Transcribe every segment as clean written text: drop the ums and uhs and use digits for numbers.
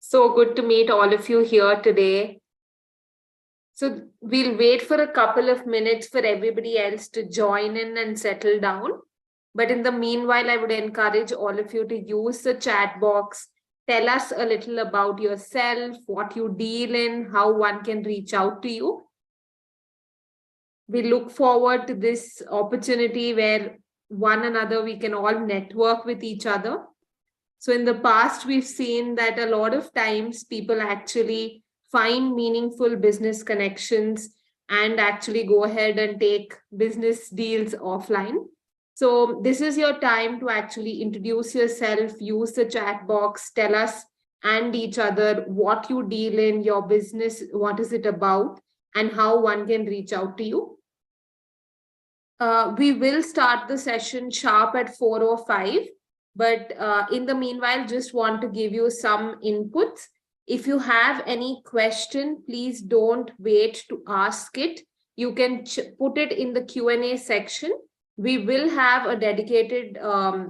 So good to meet all of you here today. So we'll wait for a couple of minutes for everybody else to join in and settle down. But in the meanwhile, I would encourage all of you to use the chat box. Tell us a little about yourself, what you deal in, how one can reach out to you. We look forward to this opportunity where one another, we can all network with each other. So in the past, we've seen that a lot of times people actually find meaningful business connections and actually go ahead and take business deals offline. So this is your time to actually introduce yourself, use the chat box, tell us and each other what you deal in, your business, what is it about, and how one can reach out to you. We will start the session sharp at 4:05. But in the meanwhile, just want to give you some inputs. If you have any question, please don't wait to ask it. You can put it in the Q&A section. We will have a dedicated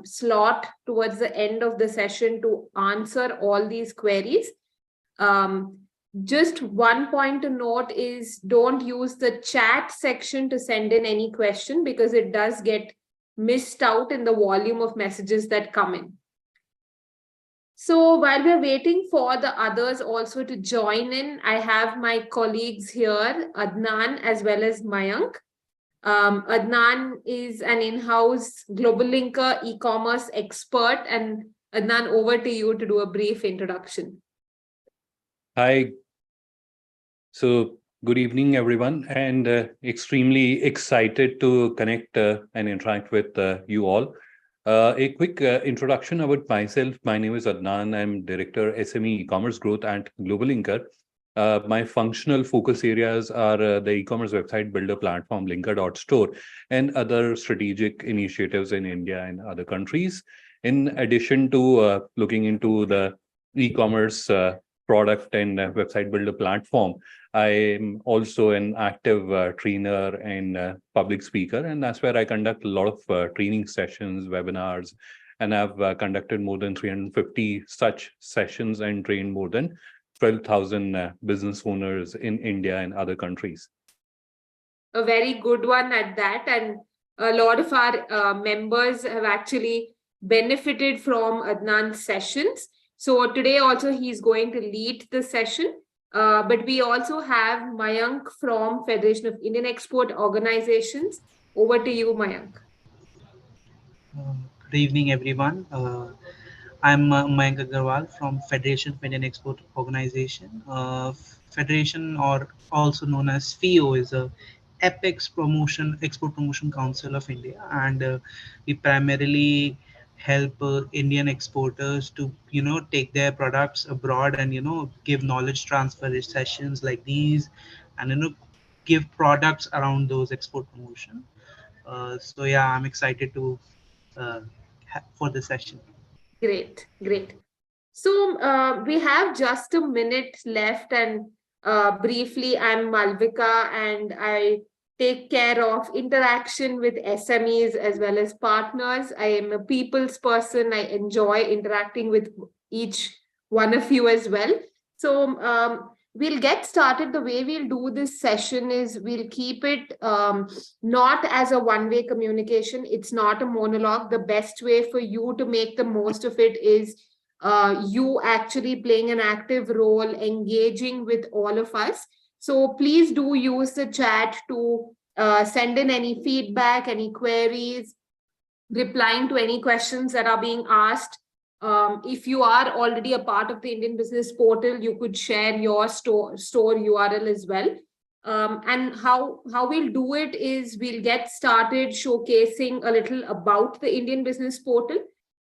slot towards the end of the session to answer all these queries. Just one point to note is don't use the chat section to send in any question because it does get missed out in the volume of messages that come in. So while we're waiting for the others also to join in, I have my colleagues here, Adnan as well as Mayank. Adnan is an in-house GlobalLinker e-commerce expert, and Adnan, over to you to do a brief introduction. Hi. So good evening, everyone, and extremely excited to connect and interact with you all. A quick introduction about myself. My name is Adnan. I'm Director SME E-commerce Growth at GlobalLinker. My functional focus areas are the e-commerce website builder platform, Linker.store, and other strategic initiatives in India and other countries. In addition to looking into the e-commerce product and website builder platform, I am also an active trainer and public speaker, and that's where I conduct a lot of training sessions, webinars, and I've conducted more than 350 such sessions and trained more than 12,000 business owners in India and other countries. A very good one at that, and a lot of our members have actually benefited from Adnan's sessions. So today also he's going to lead the session. But we also have Mayank from Federation of Indian Export Organizations. Over to you, Mayank. Good evening, everyone. I'm Mayank Agarwal from Federation of Indian Export Organization. Federation, or also known as FIEO, is a Apex Export Promotion Council of India, and we primarily help Indian exporters to take their products abroad and give knowledge transfer sessions like these, and give products around those export promotion. So yeah, I'm excited to for the session. Great. So we have just a minute left, and briefly, I'm Malvika, and I take care of interaction with SMEs as well as partners. I am a people's person. I enjoy interacting with each one of you as well. So we'll get started. The way we'll do this session is we'll keep it not as a one-way communication. It's not a monologue. The best way for you to make the most of it is you actually playing an active role, engaging with all of us. So please do use the chat to send in any feedback, any queries, replying to any questions that are being asked. If you are already a part of the Indian Business Portal, you could share your store URL as well. And how we'll do it is we'll get started showcasing a little about the Indian Business Portal,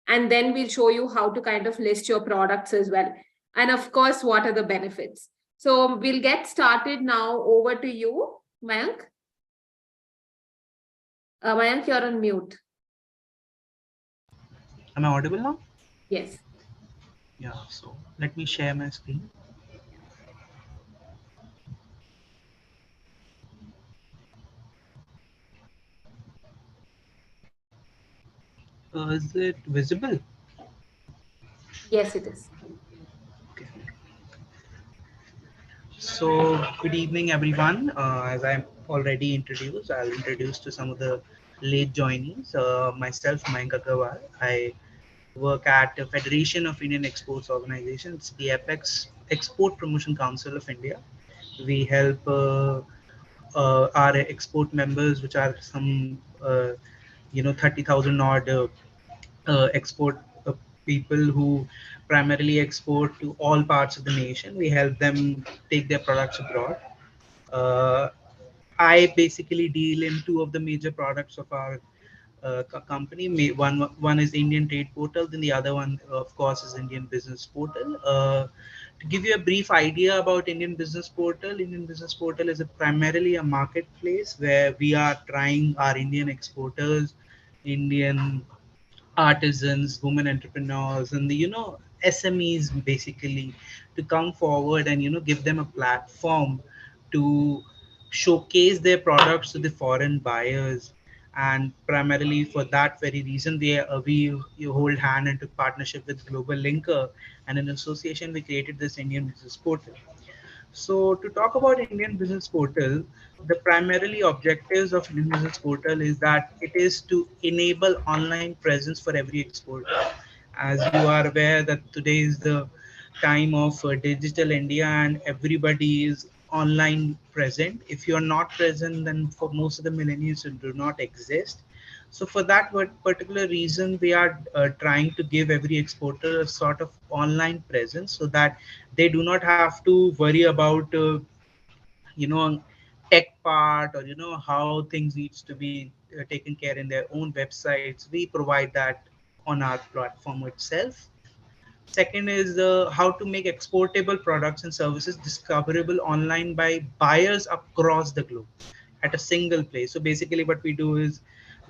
and then we'll show you how to kind of list your products as well. And of course, what are the benefits? So we'll get started now. Over to you, Mayank. Mayank, you're on mute. Am I audible now? Yes. Yeah, so let me share my screen. Is it visible? Yes, it is. Okay. So, good evening, everyone. As I'm already introduced, I'll introduce to some of the late joinees. Myself, Mayank Agarwal. I work at the Federation of Indian Exports Organization. It's the Apex Export Promotion Council of India. We help our export members, which are some 30,000 odd export people who primarily export to all parts of the nation. We help them take their products abroad. Uh, I basically deal in two of the major products of our company. One is Indian Trade Portal, then the other one, of course, is Indian Business Portal. To give you a brief idea about Indian Business Portal, Indian Business Portal is primarily a marketplace where we are trying our Indian exporters, Indian artisans, women entrepreneurs, and the SMEs basically to come forward and give them a platform to showcase their products to the foreign buyers. And primarily for that very reason, we hold hand and took partnership with GlobalLinker, and in association we created this Indian Business Portal. So to talk about Indian Business Portal, the primarily objectives of Indian Business Portal is that it is to enable online presence for every exporter. As you are aware that today is the time of digital India and everybody is online present. If you are not present, then for most of the millennials, you do not exist. So for that particular reason, we are trying to give every exporter a sort of online presence so that they do not have to worry about you know tech part, or how things needs to be taken care in their own websites. We provide that on our platform itself. Second is how to make exportable products and services discoverable online by buyers across the globe at a single place. So basically, what we do is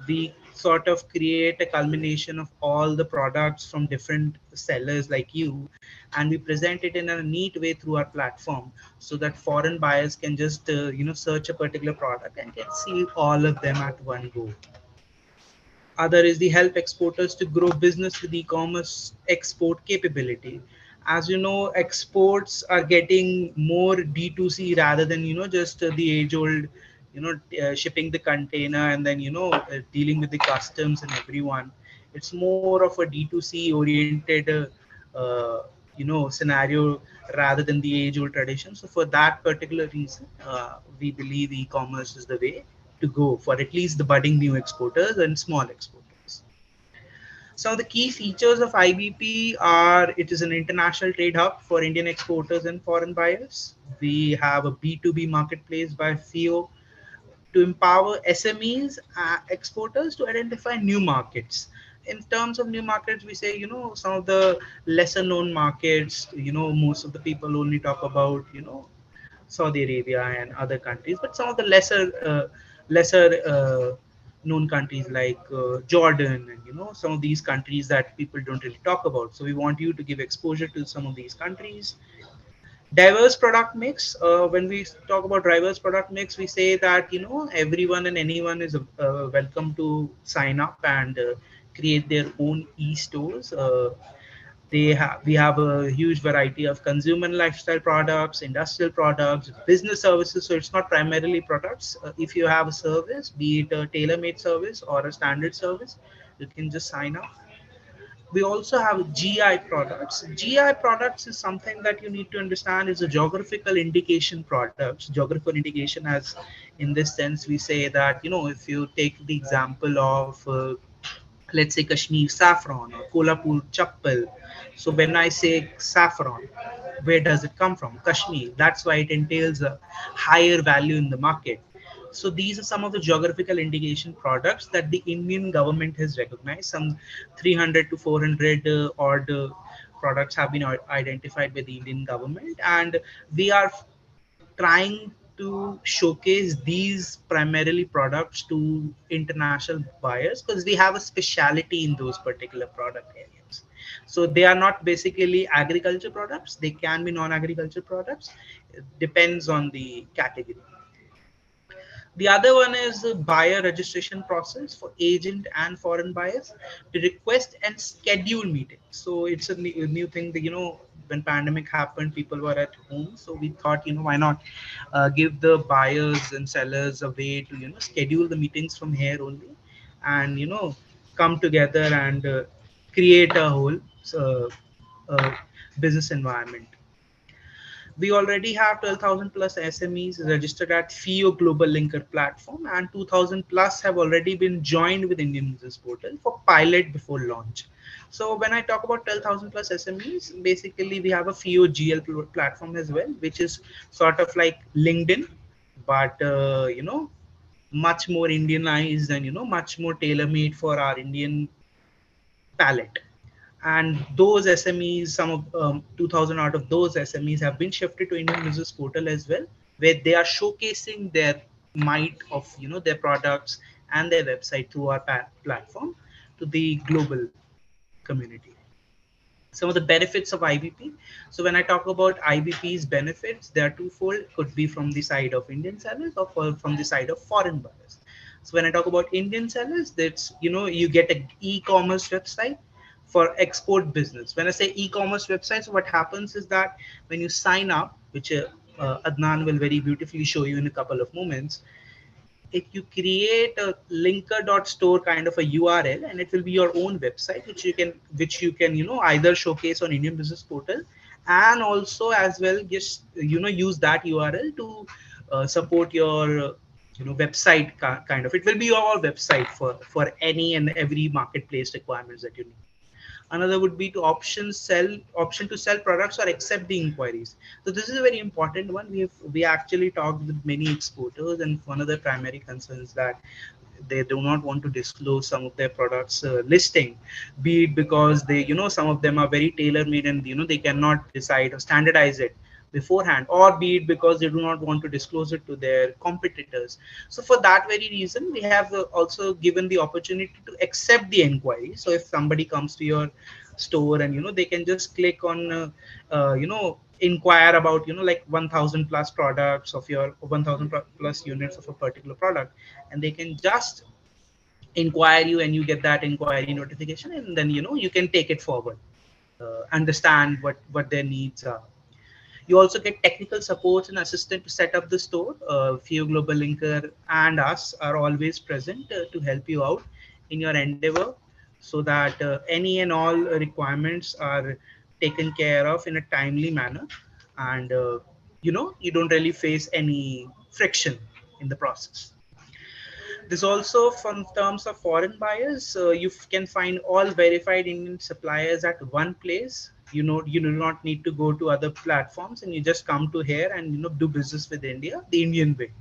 we sort of create a culmination of all the products from different sellers like you, and we present it in a neat way through our platform so that foreign buyers can just search a particular product and can see all of them at one go. Other is the help exporters to grow business with e-commerce export capability. As you know, exports are getting more D2C rather than just the age old shipping the container and then dealing with the customs and everyone. It's more of a D2C oriented scenario rather than the age old tradition. So for that particular reason, we believe e-commerce is the way to go for at least the budding new exporters and small exporters. Some of the key features of IBP are: it is an international trade hub for Indian exporters and foreign buyers. We have a B2B marketplace by FIEO to empower SMEs, exporters, to identify new markets. In terms of new markets, we say, some of the lesser known markets, most of the people only talk about, Saudi Arabia and other countries, but some of the lesser known countries like Jordan, and some of these countries that people don't really talk about. So we want you to give exposure to some of these countries. Diverse product mix. When we talk about diverse product mix, we say that everyone and anyone is welcome to sign up and create their own e-stores. We have a huge variety of consumer and lifestyle products, industrial products, business services. So it's not primarily products. If you have a service, be it a tailor-made service or a standard service, you can just sign up. We also have GI products. GI products is something that you need to understand is a geographical indication products. Geographical indication, as in this sense, we say that if you take the example of let's say Kashmir saffron or Kolhapur chappal. So when I say saffron, where does it come from? Kashmir. That's why it entails a higher value in the market. So these are some of the geographical indication products that the Indian government has recognized. Some 300 to 400 odd products have been identified by the Indian government, and we are trying to showcase these primarily products to international buyers because we have a speciality in those particular product areas. So they are not basically agriculture products, they can be non-agriculture products. It depends on the category. The other one is the buyer registration process for agent and foreign buyers to request and schedule meetings. So it's a new thing that, when pandemic happened, people were at home. So we thought, why not give the buyers and sellers a way to, schedule the meetings from here only, and, come together and create a whole uh, uh, business environment. We already have 12,000 plus SMEs registered at FIEO GlobalLinker platform, and 2,000 plus have already been joined with Indian Business Portal for pilot before launch. So when I talk about 12,000 plus SMEs, basically we have a FIEO GL platform as well, which is sort of like LinkedIn, but much more Indianized and much more tailor made for our Indian palette. And those SMEs, some of 2000 out of those SMEs have been shifted to Indian Business Portal as well, where they are showcasing their might of their products and their website through our platform to the global community. Some of the benefits of IBP. So when I talk about IBP's benefits, they are twofold. Could be from the side of Indian sellers or from the side of foreign buyers. So when I talk about Indian sellers, that's you get an e-commerce website for export business. When I say e-commerce website, so what happens is that when you sign up, which Adnan will very beautifully show you in a couple of moments, if you create a linker.store kind of a URL, and it will be your own website which you can either showcase on Indian Business Portal, and also as well just use that URL to support your website kind of. It will be your website for any and every marketplace requirements that you need. Another would be to option to sell products or accept the inquiries. So this is a very important one. We actually talked with many exporters, and one of the primary concerns that they do not want to disclose some of their products listing, be it because they some of them are very tailor made, and they cannot decide or standardize it beforehand, or be it because they do not want to disclose it to their competitors. So for that very reason, we have also given the opportunity to accept the inquiry. So if somebody comes to your store, and they can just click on inquire about like 1000 plus products of your 1000 plus units of a particular product, and they can just inquire you, and you get that inquiry notification, and then you can take it forward, understand what their needs are. You also get technical support and assistant to set up the store. FIEO Global Linker and us are always present to help you out in your endeavor, so that any and all requirements are taken care of in a timely manner, and you don't really face any friction in the process. This also, from terms of foreign buyers, you can find all verified Indian suppliers at one place. You do not need to go to other platforms, and you just come to here and do business with India the Indian way,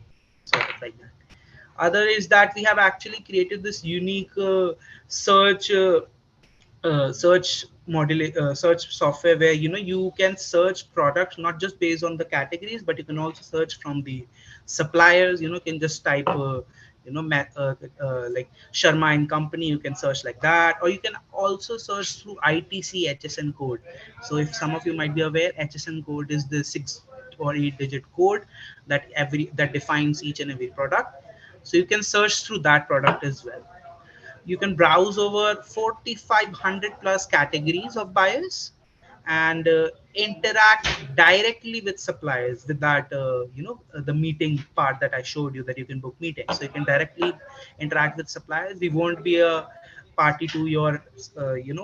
sort of like that. Other is that we have actually created this unique search search software, where you can search products not just based on the categories, but you can also search from the suppliers. Can just type like Sharma and Company, you can search like that, or you can also search through ITC HSN code. So if some of you might be aware, HSN code is the 6 or 8 digit code that defines each and every product. So you can search through that product as well. You can browse over 4,500 plus categories of buyers, and interact directly with suppliers with that the meeting part that I showed you, that you can book meetings. So you can directly interact with suppliers. We won't be a party to your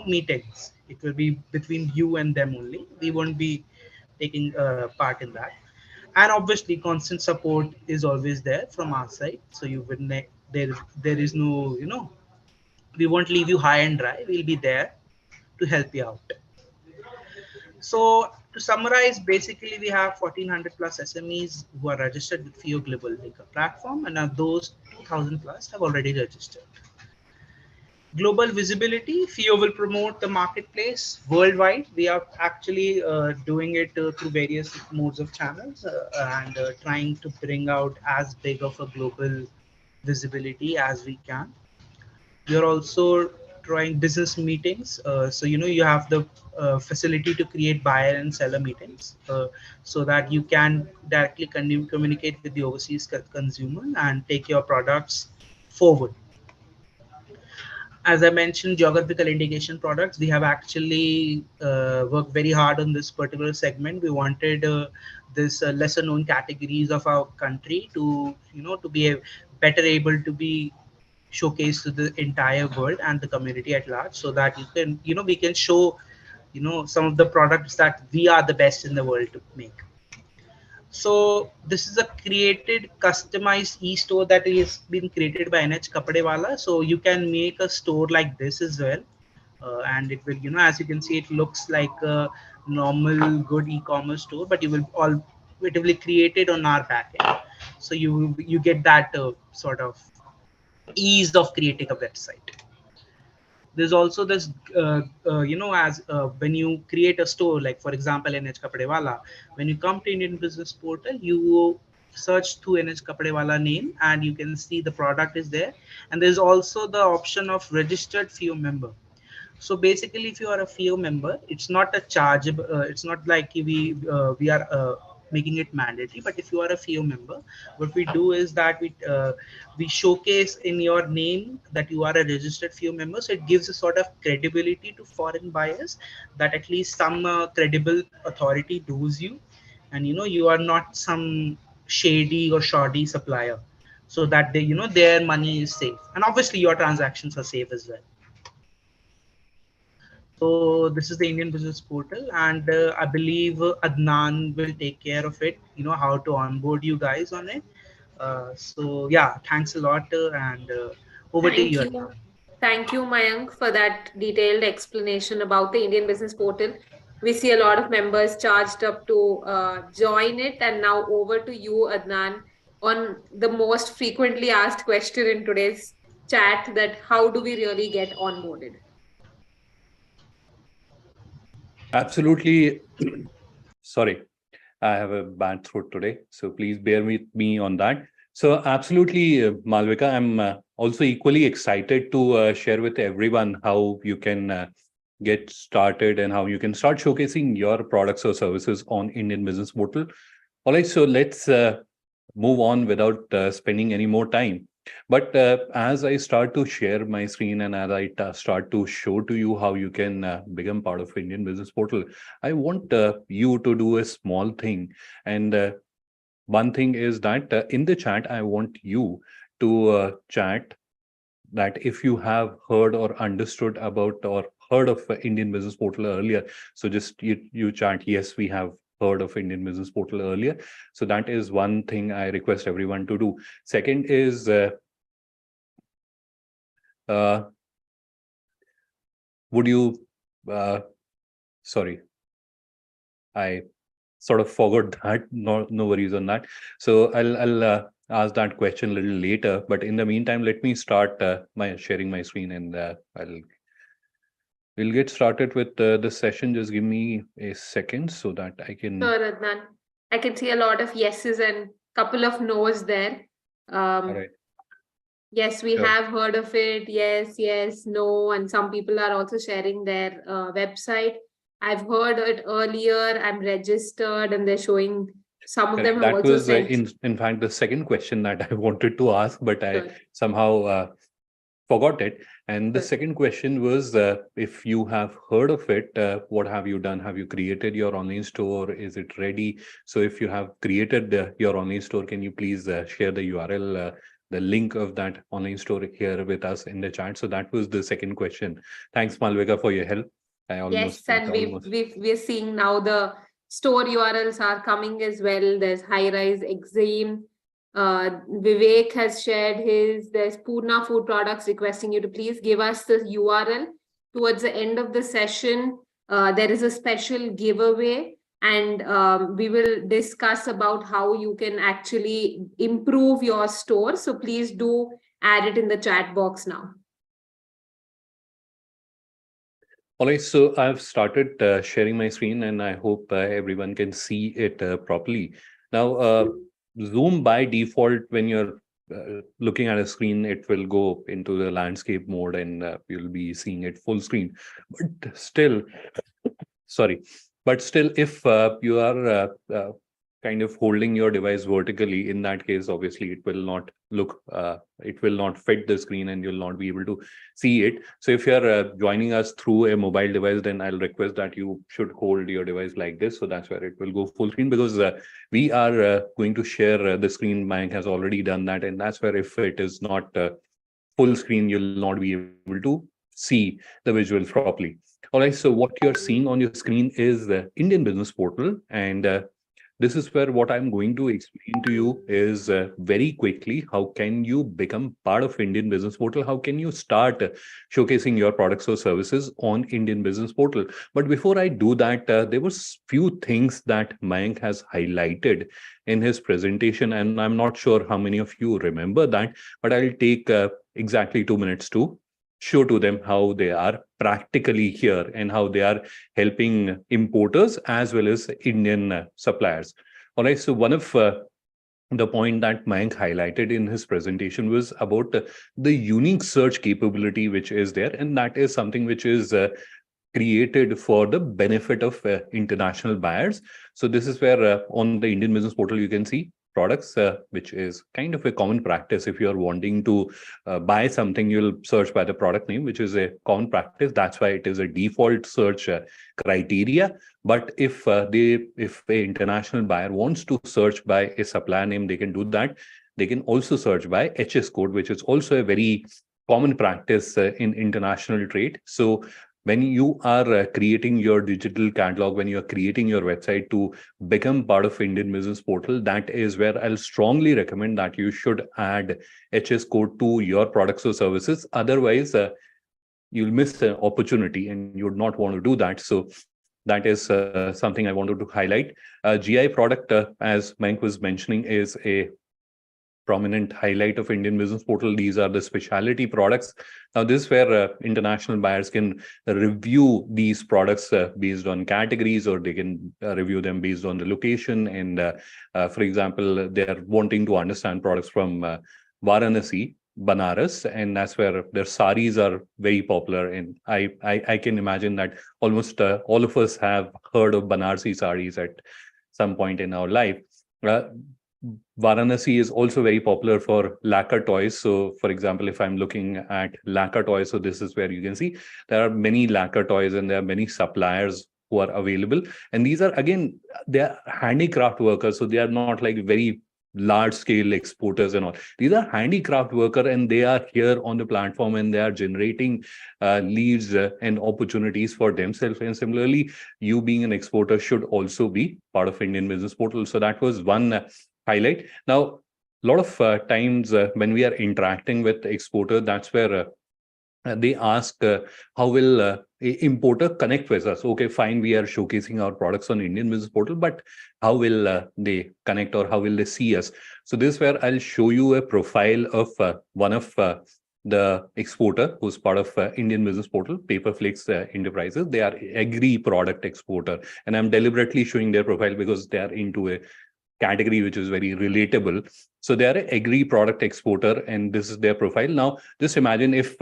meetings. It will be between you and them only. We won't be taking part in that. And obviously constant support is always there from our side. So you would there is no we won't leave you high and dry. We'll be there to help you out. So to summarize, basically we have 1400 plus SMEs who are registered with FIEO Global Linker platform, and those 2000 plus have already registered. Global visibility, FIEO will promote the marketplace worldwide. We are actually doing it through various modes of channels, and trying to bring out as big of a global visibility as we can. We are also drawing business meetings. So you have the facility to create buyer and seller meetings, so that you can directly communicate with the overseas consumer and take your products forward. As I mentioned, geographical indication products, we have actually worked very hard on this particular segment. We wanted this lesser known categories of our country to, to be better able to be showcased to the entire world and the community at large, so that we can show, some of the products that we are the best in the world to make. So this is a created customized e-store that is been created by NH Kapadewala. So you can make a store like this as well. And it will, as you can see, it looks like a normal good e-commerce store, but you will all it will be created on our backend. So you get that sort of ease of creating a website. There's also this as when you create a store, like for example NH Kapadewala, when you come to Indian Business Portal, you search through NH Kapadewala name and you can see the product is there, and there's also the option of registered FIEO member. So basically, if you are a FIEO member, it's not a chargeable. It's not like we are making it mandatory. But if you are a FIEO member, what we do is that we showcase in your name that you are a registered FIEO member. So it gives a sort of credibility to foreign buyers that at least some credible authority knows you, and you are not some shady or shoddy supplier. So that their money is safe, and obviously your transactions are safe as well. So this is the Indian Business Portal, and I believe Adnan will take care of it. How to onboard you guys on it. So yeah, thanks a lot, and over to Thank you, you. Adnan. Thank you, Mayank, for that detailed explanation about the Indian Business Portal. We see a lot of members charged up to join it. And now over to you, Adnan, on the most frequently asked question in today's chat, that how do we really get onboarded? Absolutely. Sorry, I have a bad throat today, so please bear with me on that. So, absolutely, Malvika, I'm also equally excited to share with everyone how you can get started and how you can start showcasing your products or services on Indian Business Portal. All right, so let's move on without spending any more time. But as I start to share my screen and as I start to show to you how you can become part of Indian Business Portal, I want you to do a small thing. And one thing is that in the chat, I want you to chat that if you have heard or understood about or heard of Indian Business Portal earlier. So just you chat, yes, we have heard of Indian Business Portal earlier. So that is one thing I request everyone to do. Second is, would you, sorry, I sort of forgot that. No worries on that. So I'll ask that question a little later. But in the meantime, let me start my sharing my screen, and we'll get started with the session. Just give me a second so that I can. Sure, Adnan. I can see a lot of yeses and couple of no's there. All right. Yes, we Sure. have heard of it. Yes, yes, no. And some people are also sharing their website. I've heard it earlier. I'm registered, and they're showing. Some of them Correct. have That also was sent. in fact the second question that I wanted to ask, but I Sure. somehow forgot it. And the Sure. second question was, if you have heard of it, what have you done? Have you created your online store? Is it ready? So if you have created your online store, can you please share the URL, the link of that online store here with us in the chat? So that was the second question. Thanks, Malvika, for your help. I Yes, almost and almost. we're seeing now the store URLs are coming as well. There's High Rise Extreme. Vivek has shared his. There's Purna Food Products requesting you to please give us the URL. Towards the end of the session, there is a special giveaway, and we will discuss about how you can actually improve your store. So please do add it in the chat box now. All right, so I've started sharing my screen, and I hope everyone can see it properly. Now, Zoom by default, when you're looking at a screen, it will go into the landscape mode and you'll be seeing it full screen. But still, sorry, but still, if you are kind of holding your device vertically, in that case, obviously, it will not look, it will not fit the screen and you'll not be able to see it. So if you're joining us through a mobile device, then I'll request that you should hold your device like this. So that's where it will go full screen, because we are going to share the screen. Mayank has already done that. And that's where if it is not full screen, you'll not be able to see the visuals properly. All right, so what you're seeing on your screen is the Indian Business Portal. And this is where what I'm going to explain to you is very quickly, how can you become part of Indian Business Portal? How can you start showcasing your products or services on Indian Business Portal? But before I do that, there was few things that Mayank has highlighted in his presentation, and I'm not sure how many of you remember that, but I'll take exactly 2 minutes to show to them how they are practically here and how they are helping importers as well as Indian suppliers. All right, so one of the point that Mayank highlighted in his presentation was about the unique search capability which is there, and that is something which is created for the benefit of international buyers. So this is where on the Indian Business Portal you can see products, which is kind of a common practice. If you are wanting to buy something, you'll search by the product name, which is a common practice. That's why it is a default search criteria. But if if an international buyer wants to search by a supplier name, they can do that. They can also search by HS code, which is also a very common practice in international trade. So when you are creating your digital catalog, when you are creating your website to become part of Indian Business Portal, that is where I'll strongly recommend that you should add HS code to your products or services. Otherwise, you'll miss an opportunity and you would not want to do that. So that is something I wanted to highlight. GI product, as Mayank was mentioning, is a prominent highlight of Indian Business Portal. These are the specialty products. Now, this is where international buyers can review these products based on categories, or they can review them based on the location. And for example, they are wanting to understand products from Varanasi, Banaras, and that's where their saris are very popular. And I can imagine that almost all of us have heard of Banarsi saris at some point in our life. Varanasi is also very popular for lacquer toys. So, for example, if I'm looking at lacquer toys, so this is where you can see there are many lacquer toys and there are many suppliers who are available. And these are, again, they are handicraft workers. So they are not like very large scale exporters and all. These are handicraft worker, and they are here on the platform and they are generating leads and opportunities for themselves. And similarly, you being an exporter should also be part of Indian Business Portal. So that was one highlight. Now, a lot of times when we are interacting with the exporter, that's where they ask how will a importer connect with us. Okay, fine, we are showcasing our products on Indian Business Portal, but how will they connect, or how will they see us? So this is where I'll show you a profile of one of the exporter who's part of Indian Business Portal, Paperflakes Enterprises. They are agri product exporter, and I'm deliberately showing their profile because they are into a category which is very relatable. So they are an agri product exporter, and this is their profile. Now, just imagine if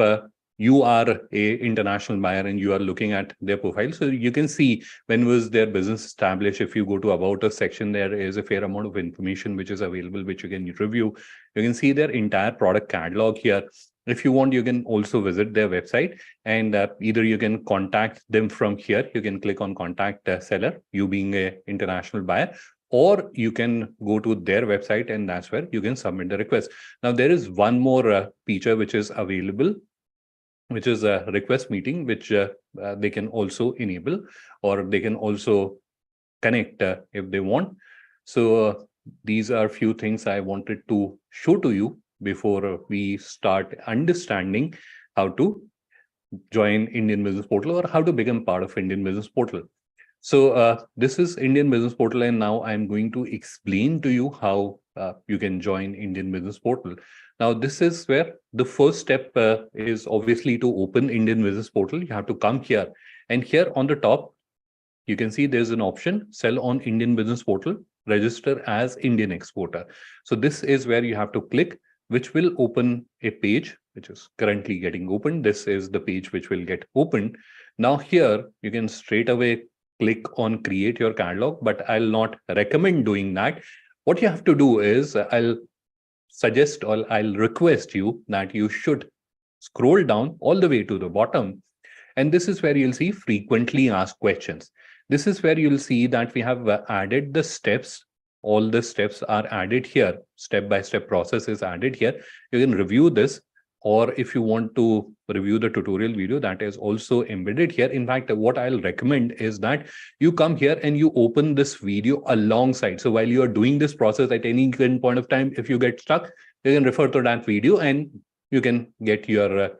you are a international buyer and you are looking at their profile. So you can see when was their business established. If you go to About Us section, there is a fair amount of information which is available, which you can review. You can see their entire product catalog here. If you want, you can also visit their website, and either you can contact them from here. You can click on contact seller, you being an international buyer, or you can go to their website, and that's where you can submit the request. Now, there is one more feature which is available, which is a request meeting, which they can also enable, or they can also connect if they want. So these are few things I wanted to show to you before we start understanding how to join Indian Business Portal or how to become part of Indian Business Portal. So this is Indian Business Portal, and now I'm going to explain to you how you can join Indian Business Portal. Now, this is where the first step is obviously to open Indian Business Portal. You have to come here, and here on the top, you can see there's an option, sell on Indian Business Portal, register as Indian exporter. So this is where you have to click, which will open a page which is currently getting opened. This is the page which will get opened. Now here you can straight away click on create your catalog, but I'll not recommend doing that. What you have to do is I'll suggest or I'll request you that you should scroll down all the way to the bottom. And this is where you'll see frequently asked questions. This is where you'll see that we have added the steps. All the steps are added here. Step-by-step process is added here. You can review this, or if you want to review the tutorial video, that is also embedded here. In fact, what I'll recommend is that you come here and you open this video alongside. So while you are doing this process at any given point of time, if you get stuck, you can refer to that video and you can get your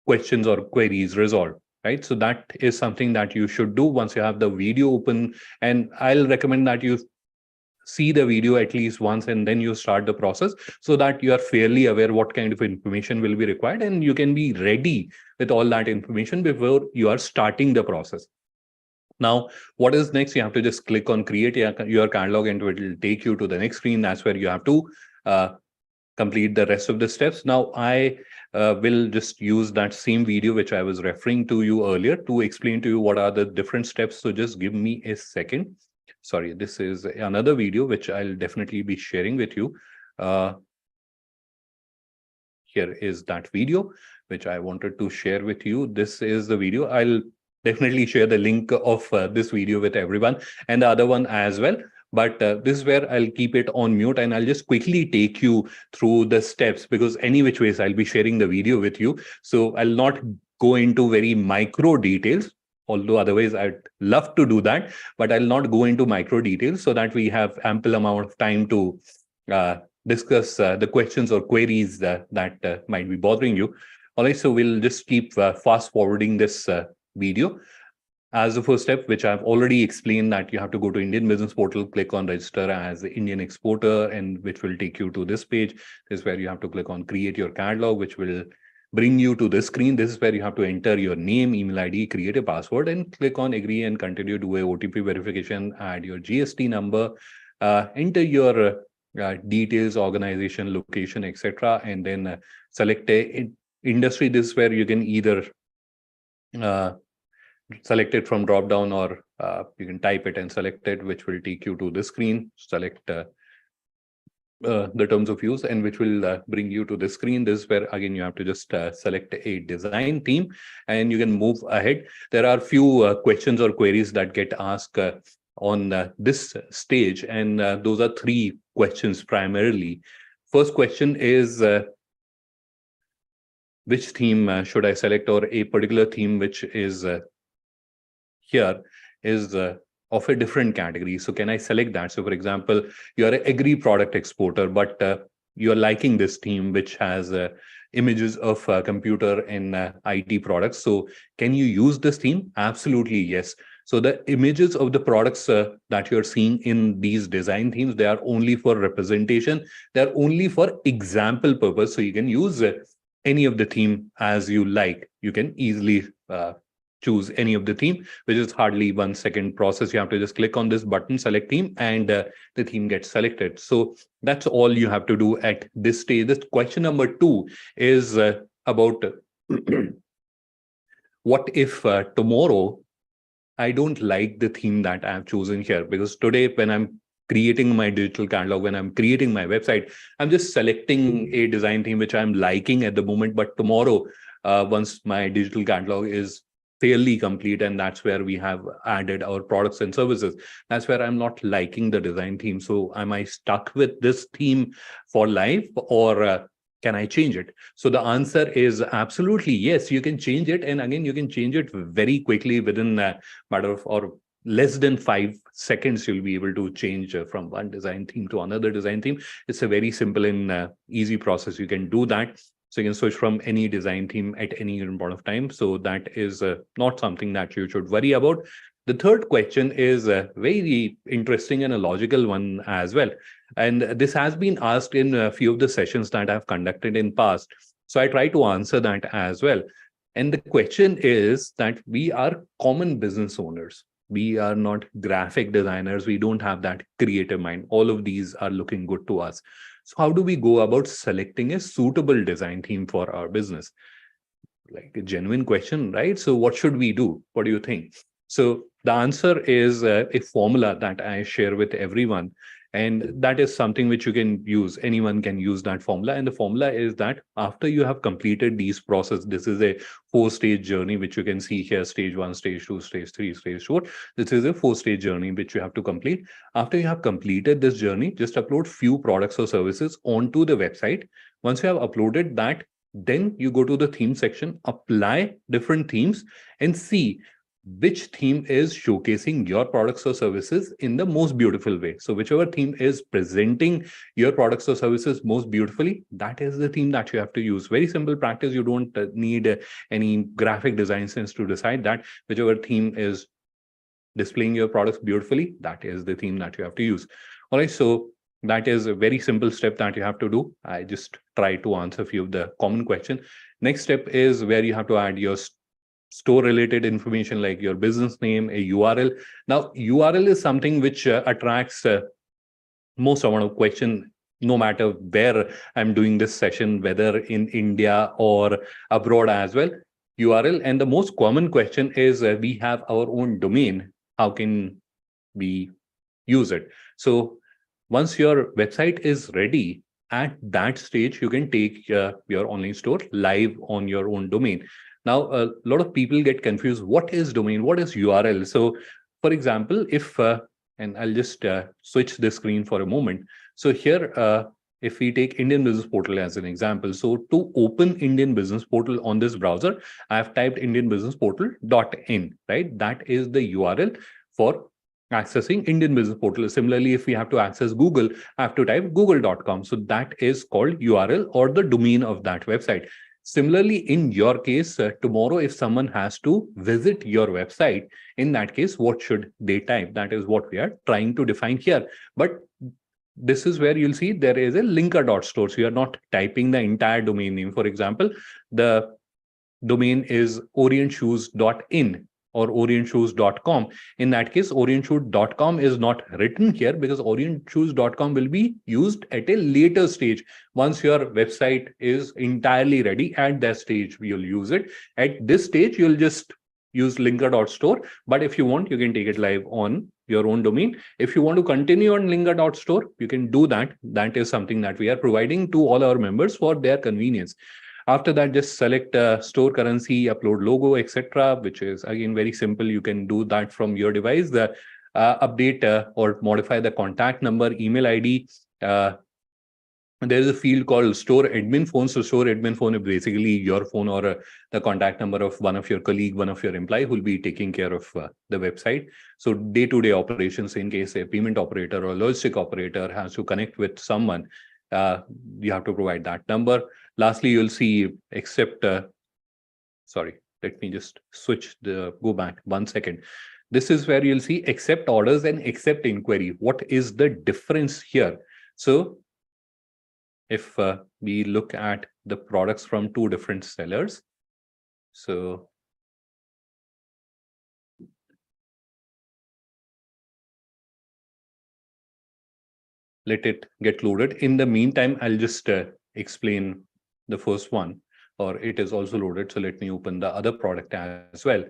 questions or queries resolved. Right. So that is something that you should do once you have the video open. And I'll recommend that you see the video at least once and then you start the process, so that you are fairly aware what kind of information will be required and you can be ready with all that information before you are starting the process. Now, what is next? You have to just click on create your catalog and it will take you to the next screen. That's where you have to complete the rest of the steps. Now, I will just use that same video which I was referring to you earlier to explain to you what are the different steps. So just give me a second. Sorry, this is another video which I'll definitely be sharing with you. Here is that video which I wanted to share with you. This is the video. I'll definitely share the link of this video with everyone and the other one as well. But this is where I'll keep it on mute and I'll just quickly take you through the steps, because any which ways I'll be sharing the video with you. So I'll not go into very micro details, although otherwise I'd love to do that, but I'll not go into micro details so that we have ample amount of time to discuss the questions or queries that might be bothering you. All right, so we'll just keep fast forwarding this video. As the first step, which I've already explained, that you have to go to Indian Business Portal, click on register as the Indian exporter, and which will take you to this page. This is where you have to click on create your catalog, which will bring you to this screen. This is where you have to enter your name, email ID, create a password, and click on agree and continue, do a OTP verification, add your GST number, enter your details, organization, location, etc., and then select a industry. This is where you can either select it from drop down, or you can type it and select it, which will take you to this screen. Select the terms of use, and which will bring you to this screen. This is where again you have to just select a design theme and you can move ahead. There are few questions or queries that get asked on this stage, and those are 3 questions primarily. First question is which theme should I select, or a particular theme which is here is of a different category. So can I select that? So for example, you're an agri product exporter, but you're liking this theme which has images of computer and IT products. So can you use this theme? Absolutely, yes. So the images of the products that you're seeing in these design themes, they are only for representation. They're only for example purpose. So you can use any of the theme as you like. You can easily choose any of the theme, which is hardly 1 second process. You have to just click on this button, select theme, and the theme gets selected. So that's all you have to do at this stage. This question number 2 is about what if tomorrow I don't like the theme that I've chosen here, because today when I'm creating my digital catalog, when I'm creating my website, I'm just selecting a design theme which I'm liking at the moment. But tomorrow, once my digital catalog is fairly complete, and that's where we have added our products and services, that's where I'm not liking the design theme. So am I stuck with this theme for life, or can I change it? So the answer is absolutely yes, you can change it. And again, you can change it very quickly. Within a matter of or less than 5 seconds, you'll be able to change from one design theme to another design theme. It's a very simple and easy process. You can do that. So you can switch from any design theme at any given point of time. So that is not something that you should worry about. The third question is very interesting and a logical one as well. And this has been asked in a few of the sessions that I've conducted in past. So I try to answer that as well. And the question is that we are common business owners. We are not graphic designers. We don't have that creative mind. All of these are looking good to us. So how do we go about selecting a suitable design theme for our business? Like a genuine question, right? So what should we do? What do you think? So the answer is a formula that I share with everyone. And that is something which you can use. Anyone can use that formula. And the formula is that after you have completed these process, this is a 4-stage journey, which you can see here, stage 1, stage 2, stage 3, stage 4. This is a 4-stage journey, which you have to complete. After you have completed this journey, just upload few products or services onto the website. Once you have uploaded that, then you go to the theme section, apply different themes, and see which theme is showcasing your products or services in the most beautiful way. So whichever theme is presenting your products or services most beautifully, that is the theme that you have to use. Very simple practice. You don't need any graphic design sense to decide that. Whichever theme is displaying your products beautifully, that is the theme that you have to use. All right, so that is a very simple step that you have to do. I just try to answer a few of the common questions. Next step is where you have to add your store related information like your business name, a URL. Now, URL is something which attracts most amount of question, no matter where I'm doing this session, whether in India or abroad as well. URL. And the most common question is we have our own domain. How can we use it? So once your website is ready, at that stage, you can take your online store live on your own domain. Now, a lot of people get confused. What is domain? What is URL? So, for example, if, and I'll just switch the screen for a moment. So here, if we take Indian Business Portal as an example, so to open Indian Business Portal on this browser, I have typed indianbusinessportal.in, right? That is the URL for accessing Indian Business Portal. Similarly, if we have to access Google, I have to type google.com. So that is called URL or the domain of that website. Similarly, in your case, tomorrow, if someone has to visit your website, in that case, what should they type? That is what we are trying to define here. But this is where you'll see there is a linker.store. So you're not typing the entire domain name. For example, the domain is orientshoes.in or orientshoes.com. In that case, orientshoes.com is not written here because orientshoes.com will be used at a later stage. Once your website is entirely ready, at that stage, you'll use it. At this stage, you'll just use linker.store. But if you want, you can take it live on your own domain. If you want to continue on linker.store, you can do that. That is something that we are providing to all our members for their convenience. After that, just select store currency, upload logo, etc., which is again very simple. You can do that from your device. The update or modify the contact number, email ID. There is a field called store admin phone. So store admin phone is basically your phone or the contact number of one of your colleague, one of your employee who will be taking care of the website. So day-to-day operations, in case a payment operator or logistic operator has to connect with someone, you have to provide that number. Lastly, you'll see accept, sorry, let me just go back 1 second. This is where you'll see accept orders and accept inquiry. What is the difference here? So if we look at the products from two different sellers, so let it get loaded. In the meantime, I'll just explain the first one, or it is also loaded. So let me open the other product as well.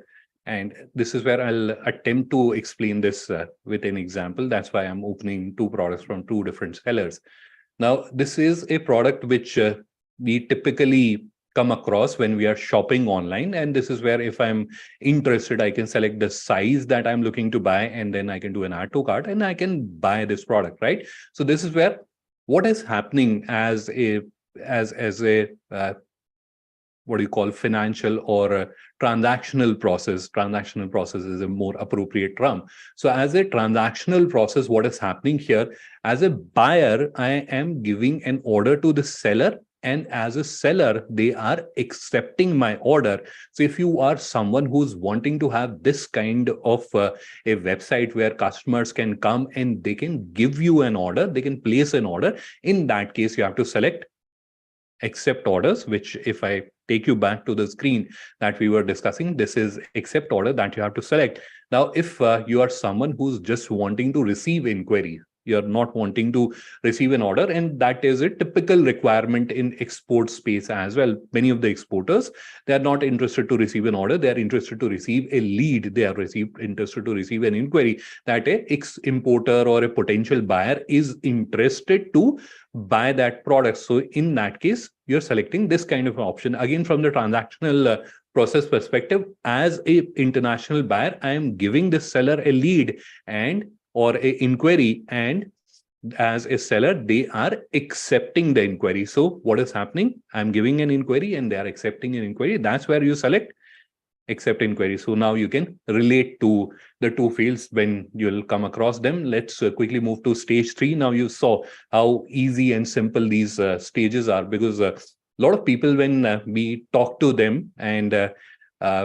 And this is where I'll attempt to explain this with an example. That's why I'm opening two products from two different sellers. Now, this is a product which we typically come across when we are shopping online. And this is where if I'm interested, I can select the size that I'm looking to buy, and then I can do an add to cart and I can buy this product, right? So this is where what is happening as a what do you call financial or transactional process. Transactional process is a more appropriate term. So as a transactional process, what is happening here? As a buyer, I am giving an order to the seller, and as a seller, they are accepting my order. So if you are someone who's wanting to have this kind of a website where customers can come and they can give you an order, they can place an order, in that case, you have to select accept orders, which if I take you back to the screen that we were discussing, this is accept order that you have to select. Now, if you are someone who's just wanting to receive inquiry, You're not wanting to receive an order, and that is a typical requirement in export space as well. Many of the exporters, they are not interested to receive an order. They are interested to receive a lead. They are interested to receive an inquiry that a importer or a potential buyer is interested to buy that product. So in that case, you're selecting this kind of option. Again, from the transactional process perspective, as a international buyer, I am giving this seller a lead and or a inquiry, and as a seller, they are accepting the inquiry. So what is happening? I'm giving an inquiry and they are accepting an inquiry. That's where you select accept inquiry. So now you can relate to the two fields when you'll come across them. Let's quickly move to stage 3. Now you saw how easy and simple these stages are, because a lot of people, when we talk to them and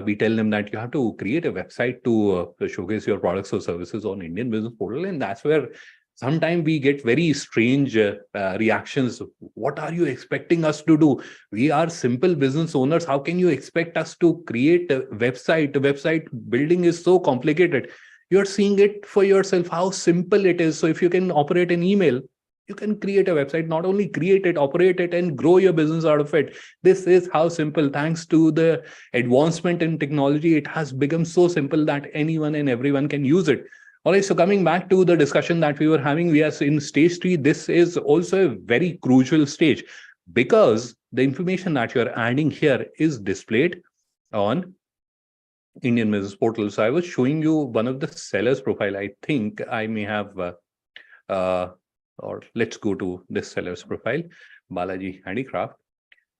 we tell them that you have to create a website to showcase your products or services on Indian Business Portal, and that's where sometimes we get very strange reactions. What are you expecting us to do? We are simple business owners. How can you expect us to create a website? Website building is so complicated. You're seeing it for yourself, how simple it is. So if you can operate an email, you can create a website, not only create it, operate it, and grow your business out of it. This is how simple. Thanks to the advancement in technology, it has become so simple that anyone and everyone can use it. All right, so coming back to the discussion that we were having, we are in stage 3. This is also a very crucial stage, because the information that you're adding here is displayed on Indian Business Portal. So I was showing you one of the seller's profile. I think I may have, or let's go to this seller's profile, Balaji Handicraft.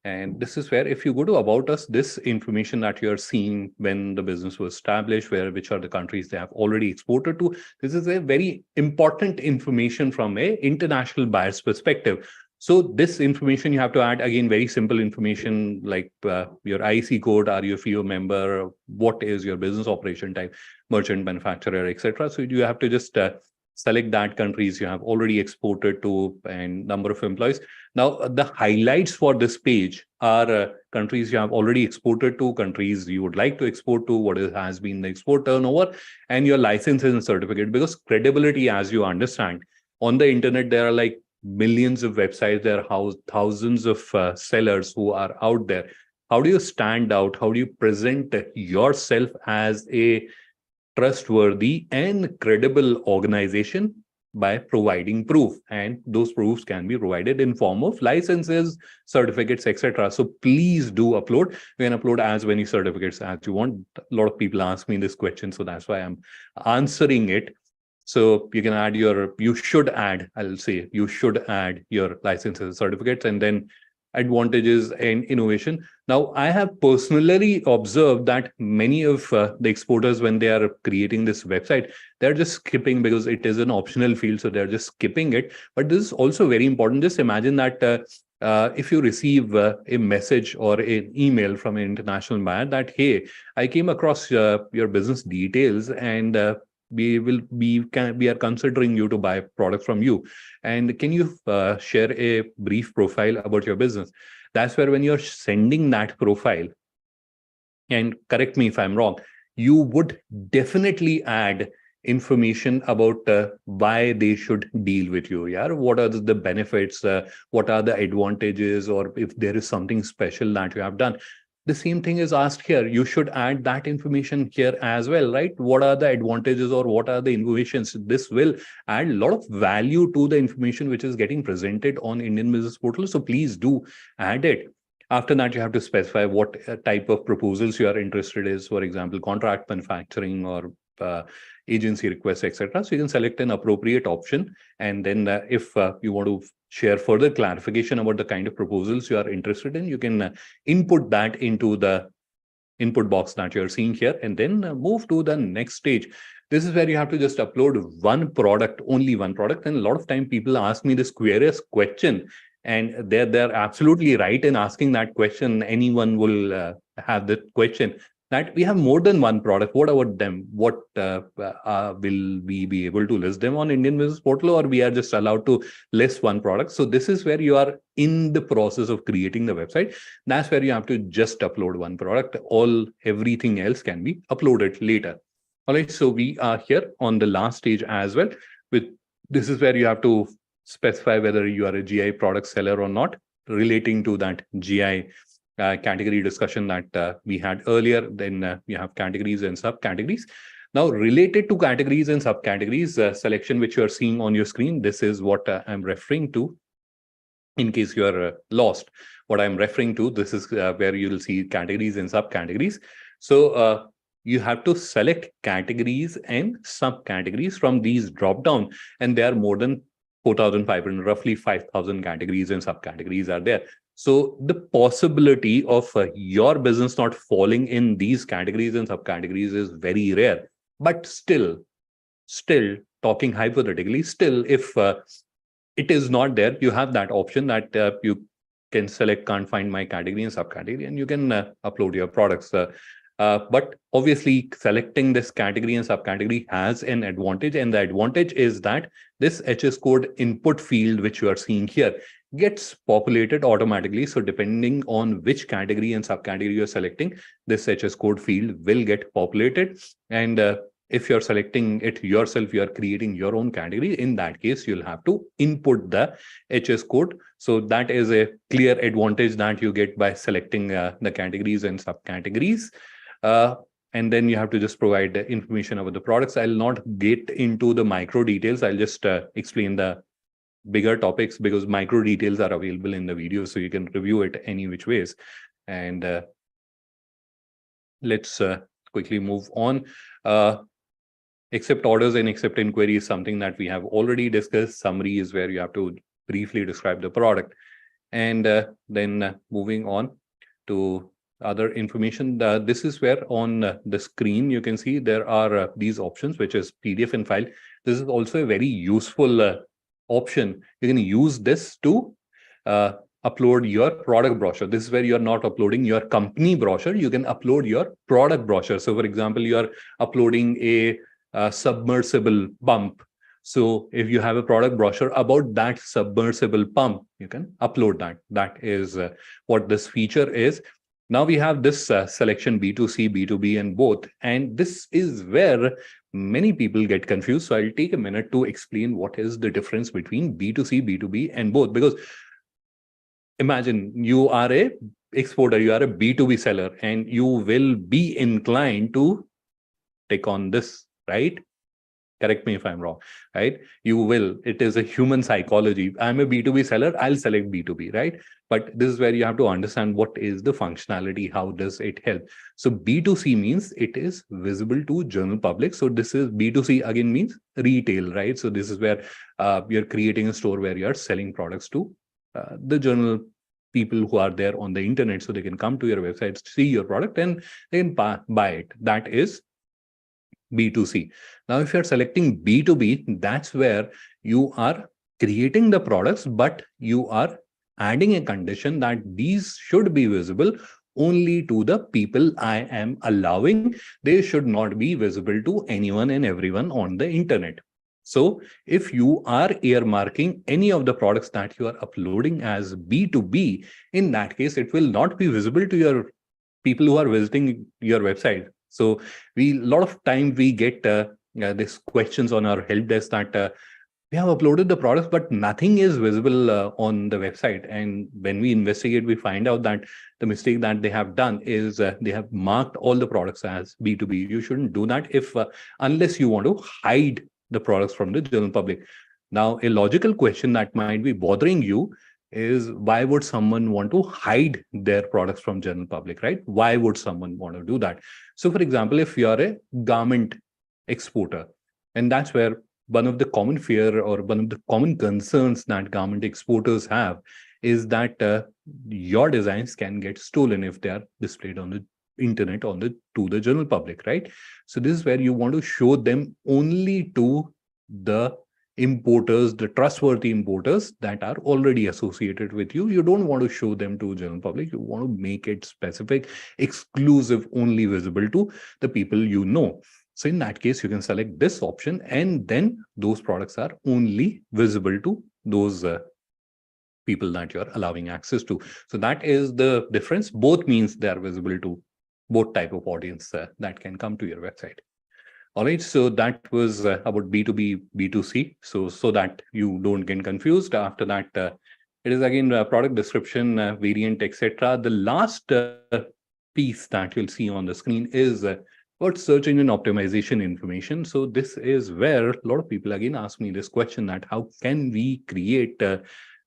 And this is where, if you go to About Us, this information that you're seeing, when the business was established, which are the countries they have already exported to, this is a very important information from a international buyer's perspective. So this information you have to add, again, very simple information like your IC code, are you a FIEO member, what is your business operation type, merchant, manufacturer, etc. So you have to just select that countries you have already exported to and number of employees. Now, the highlights for this page are countries you have already exported to, countries you would like to export to, what has been the export turnover, and your licenses and certificate. Because credibility, as you understand, on the internet, there are like millions of websites, there are thousands of sellers who are out there. How do you stand out? How do you present yourself as a trustworthy and credible organization? By providing proof, and those proofs can be provided in form of licenses, certificates, etc. So please do upload. You can upload as many certificates as you want. A lot of people ask me this question, so that's why I'm answering it. So you can add you should add your licenses, certificates, and then advantages and innovation. Now, I have personally observed that many of the exporters, when they are creating this website, they're just skipping, because it is an optional field, so they're just skipping it. But this is also very important. Just imagine that if you receive a message or an email from an international buyer that, hey, I came across your business details, and we are considering you to buy product from you, and can you share a brief profile about your business? That's where, when you're sending that profile, and correct me if I'm wrong, you would definitely add information about why they should deal with you. Yeah, what are the benefits, what are the advantages, or if there is something special that you have done. The same thing is asked here. You should add that information here as well, right? What are the advantages, or what are the innovations? This will add a lot of value to the information which is getting presented on Indian Business Portal. So please do add it. After that, you have to specify what type of proposals you are interested in. For example, contract manufacturing or agency requests, etc. So you can select an appropriate option. And then if you want to share further clarification about the kind of proposals you are interested in, you can input that into the input box that you're seeing here, and then move to the next stage. This is where you have to just upload one product, only one product. And a lot of time people ask me this curious question, and they're absolutely right in asking that question. Anyone will have that question, that we have more than one product. What about them? What will we be able to list them on Indian Business Portal, or we are just allowed to list one product? So this is where you are in the process of creating the website. That's where you have to just upload one product. Everything else can be uploaded later. All right, so we are here on the last stage as well, with This is where you have to specify whether you are a GI product seller or not, relating to that GI category discussion that we had earlier. Then you have categories and subcategories. Now, related to categories and subcategories, selection which you are seeing on your screen, this is what I'm referring to. In case you are lost, what I'm referring to, this is where you will see categories and subcategories. So you have to select categories and subcategories from these drop down, and there are more than 4,500, roughly 5,000 categories and subcategories are there. So the possibility of your business not falling in these categories and subcategories is very rare. But still talking hypothetically, still if it is not there, you have that option that you can select can't find my category and subcategory, and you can upload your products. But obviously, selecting this category and subcategory has an advantage, and the advantage is that this HS code input field, which you are seeing here, gets populated automatically. So depending on which category and subcategory you're selecting, this HS code field will get populated. And if you're selecting it yourself, you're creating your own category. In that case, you'll have to input the HS code. So that is a clear advantage that you get by selecting the categories and subcategories. And then you have to just provide the information about the products. I'll not get into the micro details. I'll just explain the bigger topics, because micro details are available in the video, so you can review it any which ways. And let's quickly move on. Accept orders and accept inquiries, something that we have already discussed. Summary is where you have to briefly describe the product. And then moving on to other information, this is where on the screen you can see there are these options, which is PDF and file. This is also a very useful option. You can use this to upload your product brochure. This is where you're not uploading your company brochure. You can upload your product brochure. So for example, you are uploading a submersible pump. So if you have a product brochure about that submersible pump, you can upload that. That is what this feature is. Now we have this selection B2C, B2B, and both. And this is where many people get confused. So I'll take a minute to explain what is the difference between B2C, B2B, and both. Because imagine you are a exporter, you are a B2B seller, and you will be inclined to take on this, right? Correct me if I'm wrong, right? You will. It is a human psychology. I'm a B2B seller, I'll select B2B, right? But this is where you have to understand what is the functionality, how does it help. So B2C means it is visible to general public. So this is B2C again means retail, right? So this is where you're creating a store where you're selling products to the general people who are there on the internet. So they can come to your website, see your product, and they can buy it. That is B2C. Now, if you're selecting B2B, that's where you are creating the products, but you are adding a condition that these should be visible only to the people I am allowing. They should not be visible to anyone and everyone on the internet. So if you are earmarking any of the products that you are uploading as B2B, in that case, it will not be visible to your people who are visiting your website. So a lot of time we get these questions on our help desk that we have uploaded the products, but nothing is visible on the website. And when we investigate, we find out that the mistake that they have done is they have marked all the products as B2B. You shouldn't do that if unless you want to hide the products from the general public. Now, a logical question that might be bothering you is, why would someone want to hide their products from general public, right? Why would someone want to do that? So for example, if you are a garment exporter, and that's where one of the common fear or one of the common concerns that garment exporters have is that your designs can get stolen if they are displayed on the internet to the general public, right? So this is where you want to show them only to the importers, the trustworthy importers that are already associated with you. You don't want to show them to general public. You want to make it specific, exclusive, only visible to the people you know. So in that case, you can select this option, and then those products are only visible to those people that you're allowing access to. So that is the difference. Both means they are visible to both type of audience that can come to your website. All right, so that was about B2B, B2C. So that you don't get confused. After that, it is again product description, variant, etc. The last piece that you'll see on the screen is what search engine optimization information. So this is where a lot of people again ask me this question, that how can we create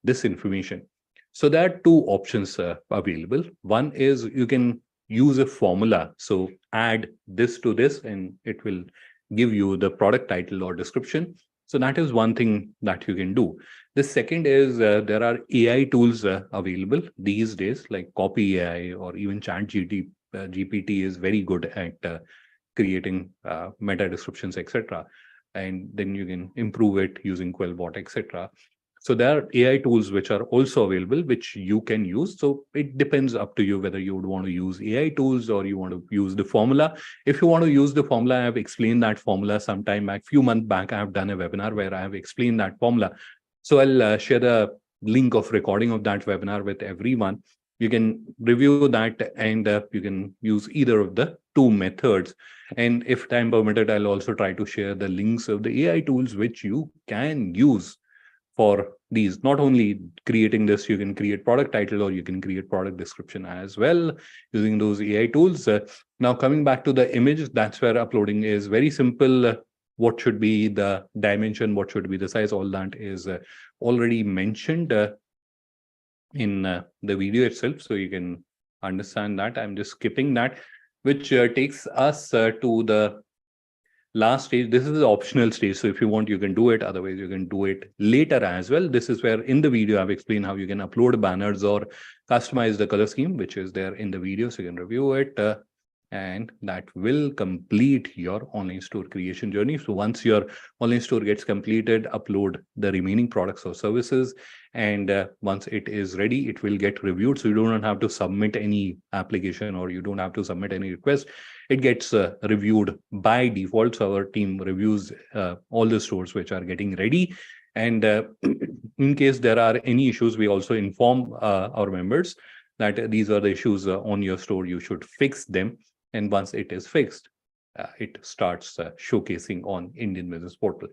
this information? So there are two options available. One is you can use a formula. So add this to this and it will give you the product title or description. So that is one thing that you can do. The second is there are AI tools available these days, like Copy AI or even GPT is very good at creating meta descriptions, etc. And then you can improve it using Quellbot, etc. So there are AI tools which are also available, which you can use. So it depends up to you whether you would want to use AI tools or you want to use the formula. If you want to use the formula, I have explained that formula sometime back, few months back. I have done a webinar where I have explained that formula. So I'll share the link of recording of that webinar with everyone. You can review that and you can use either of the two methods. And if time permitted, I'll also try to share the links of the AI tools which you can use for these. Not only creating this, you can create product title or you can create product description as well using those AI tools. Now coming back to the image, that's where uploading is very simple. What should be the dimension, what should be the size, all that is already mentioned in the video itself, so you can understand that. I'm just skipping that, which takes us to the last stage. This is the optional stage, so if you want you can do it, otherwise you can do it later as well. This is where in the video I've explained how you can upload banners or customize the color scheme, which is there in the video, so you can review it. And that will complete your online store creation journey. So once your online store gets completed, upload the remaining products or services, and once it is ready, it will get reviewed. So you do not have to submit any application or you don't have to submit any request. It gets reviewed by default. So our team reviews all the stores which are getting ready. And in case there are any issues, we also inform our members that these are the issues on your store, you should fix them. And once it is fixed, it starts showcasing on Indian Business Portal.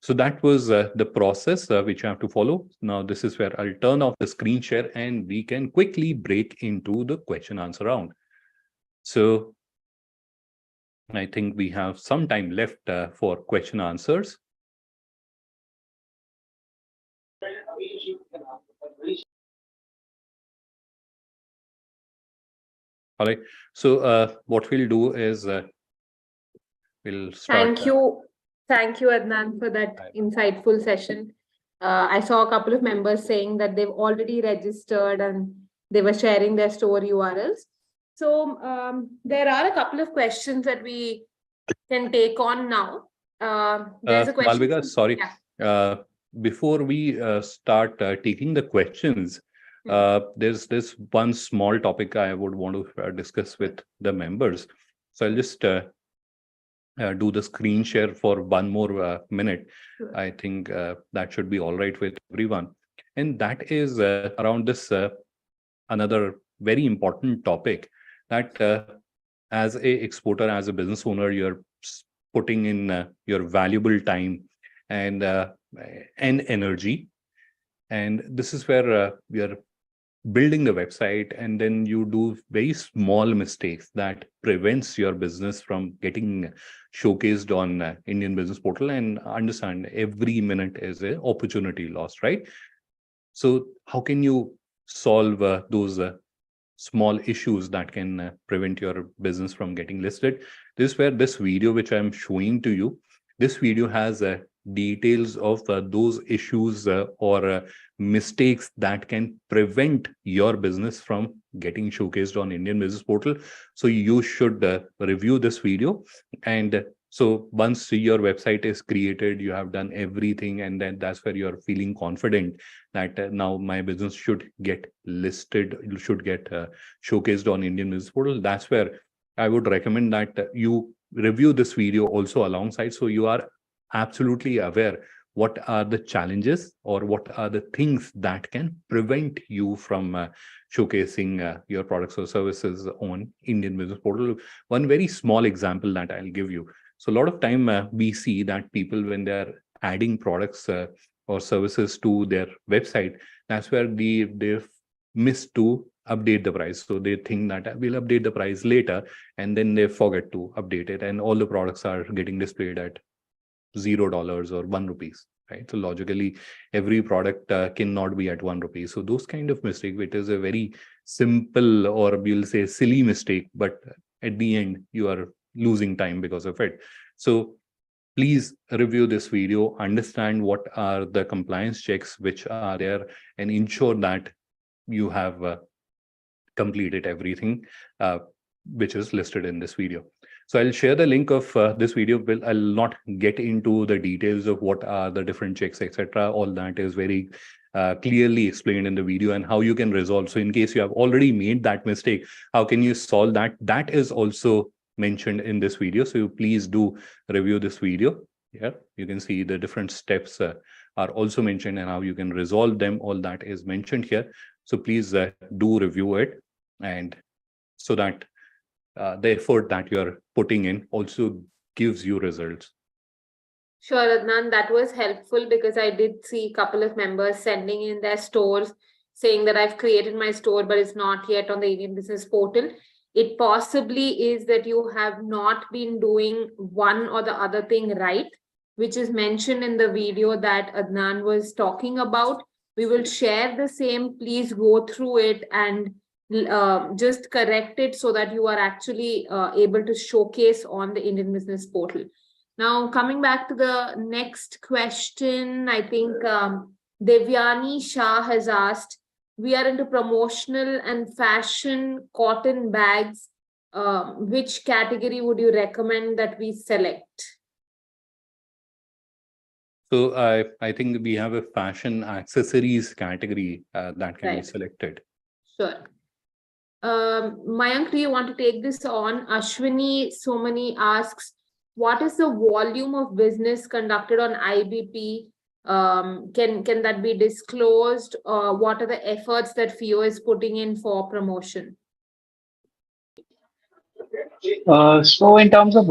So that was the process which you have to follow. Now, this is where I'll turn off the screen share and we can quickly break into the question answer round. So I think we have some time left for question answers. All right. So what we'll do is we'll start. Thank you, Adnan, for that insightful session. I saw a couple of members saying that they've already registered and they were sharing their store URLs. So there are a couple of questions that we can take on now. There's a question. Malvika, sorry. Yeah. Before we start taking the questions, there's this one small topic I would want to discuss with the members. So I'll just do the screen share for one more minute. Sure. I think that should be all right with everyone. And that is around this another very important topic, that as a exporter, as a business owner, you're putting in your valuable time and energy. And this is where we are building the website, and then you do very small mistakes that prevents your business from getting showcased on Indian Business Portal. And understand, every minute is an opportunity lost, right? So how can you solve those small issues that can prevent your business from getting listed? This is where this video which I'm showing to you, this video has details of those issues or mistakes that can prevent your business from getting showcased on Indian Business Portal. So you should review this video. And so once your website is created, you have done everything, and then that's where you're feeling confident that now my business should get listed, should get showcased on Indian Business Portal. That's where I would recommend that you review this video also alongside, so you are absolutely aware what are the challenges or what are the things that can prevent you from showcasing your products or services on Indian Business Portal. One very small example that I'll give you. So a lot of time we see that people, when they are adding products or services to their website, that's where they miss to update the price. So they think that we'll update the price later, and then they forget to update it, and all the products are getting displayed at $0 or ₹1, right? So logically, every product cannot be at ₹1. So those kind of mistake, which is a very simple, or we'll say silly mistake, but at the end you are losing time because of it. So please review this video, understand what are the compliance checks which are there, and ensure that you have completed everything which is listed in this video. So I'll share the link of this video. I'll not get into the details of what are the different checks, etc. All that is very clearly explained in the video, and how you can resolve. So in case you have already made that mistake, how can you solve that? That is also mentioned in this video. So please do review this video. Here you can see the different steps are also mentioned, and how you can resolve them. All that is mentioned here. So please do review it, and so that the effort that you're putting in also gives you results. Sure, Adnan, that was helpful, because I did see a couple of members sending in their stores saying that I've created my store, but it's not yet on the Indian Business Portal. It possibly is that you have not been doing one or the other thing right, which is mentioned in the video that Adnan was talking about. We will share the same. Please go through it and just correct it, so that you are actually able to showcase on the Indian Business Portal. Now, coming back to the next question, I think Devyani Shah has asked, we are into promotional and fashion cotton bags. Which category would you recommend that we select? So I think we have a fashion accessories category that can be selected. Sure. Mayank, do you want to take this on? Ashwini Somani asks, what is the volume of business conducted on IBP? Can that be disclosed? What are the efforts that FIEO is putting in for promotion? So in terms of